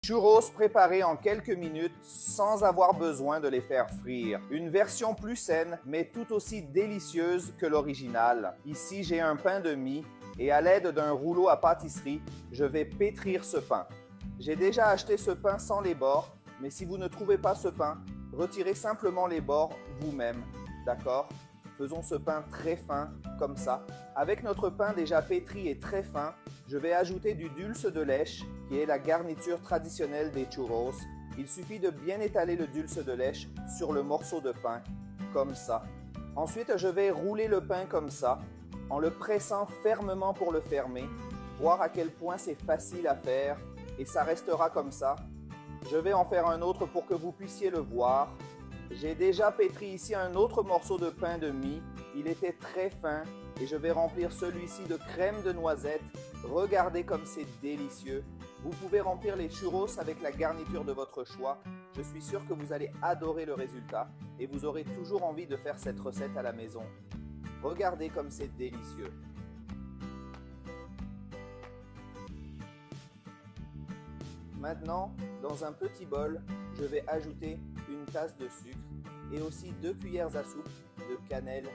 Churros préparés en quelques minutes sans avoir besoin de les faire frire. Une version plus saine mais tout aussi délicieuse que l'original. Ici j'ai un pain de mie et à l'aide d'un rouleau à pâtisserie, je vais pétrir ce pain. J'ai déjà acheté ce pain sans les bords, mais si vous ne trouvez pas ce pain, retirez simplement les bords vous-même, d'accord? Faisons ce pain très fin, comme ça. Avec notre pain déjà pétri et très fin, je vais ajouter du dulce de lèche, qui est la garniture traditionnelle des churros. Il suffit de bien étaler le dulce de lèche sur le morceau de pain, comme ça. Ensuite, je vais rouler le pain comme ça, en le pressant fermement pour le fermer, voir à quel point c'est facile à faire, et ça restera comme ça. Je vais en faire un autre pour que vous puissiez le voir. J'ai déjà pétri ici un autre morceau de pain de mie. Il était très fin et je vais remplir celui-ci de crème de noisette. Regardez comme c'est délicieux. Vous pouvez remplir les churros avec la garniture de votre choix. Je suis sûr que vous allez adorer le résultat et vous aurez toujours envie de faire cette recette à la maison. Regardez comme c'est délicieux. Maintenant, dans un petit bol, je vais ajouter une tasse de sucre et aussi 2 cuillères à soupe de cannelle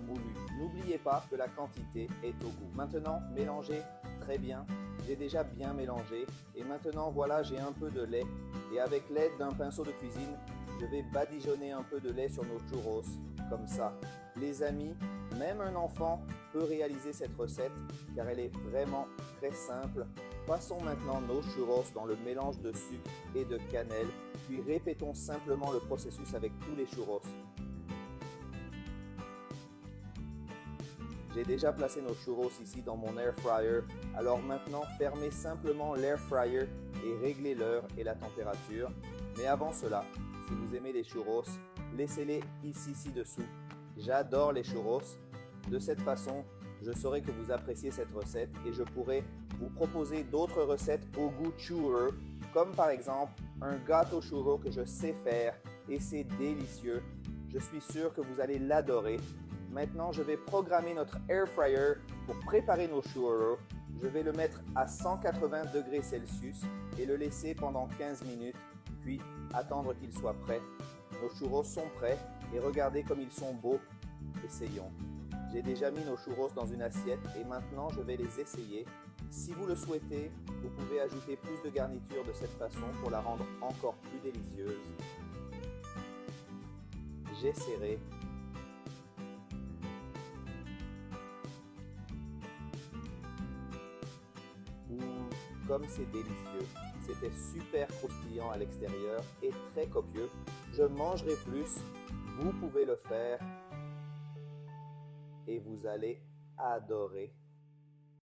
moulue. N'oubliez pas que la quantité est au goût. Maintenant, mélangez très bien. J'ai déjà bien mélangé et maintenant voilà, j'ai un peu de lait et avec l'aide d'un pinceau de cuisine, je vais badigeonner un peu de lait sur nos churros comme ça. Les amis, même un enfant peut réaliser cette recette car elle est vraiment très simple. Passons maintenant nos churros dans le mélange de sucre et de cannelle, puis répétons simplement le processus avec tous les churros. J'ai déjà placé nos churros ici dans mon air fryer, alors maintenant fermez simplement l'air fryer et réglez l'heure et la température. Mais avant cela, si vous aimez les churros, laissez-les ici ci-dessous. J'adore les churros. De cette façon, je saurai que vous appréciez cette recette et je pourrai vous proposer d'autres recettes au goût churro, comme par exemple un gâteau churro que je sais faire et c'est délicieux. Je suis sûr que vous allez l'adorer. Maintenant, je vais programmer notre air fryer pour préparer nos churros. Je vais le mettre à 180 degrés Celsius et le laisser pendant 15 minutes, puis attendre qu'il soit prêt. Nos churros sont prêts et regardez comme ils sont beaux. Essayons. J'ai déjà mis nos churros dans une assiette et maintenant je vais les essayer. Si vous le souhaitez, vous pouvez ajouter plus de garniture de cette façon pour la rendre encore plus délicieuse. J'essaierai. Comme c'est délicieux. C'était super croustillant à l'extérieur et très copieux. Je mangerai plus. Vous pouvez le faire et vous allez adorer.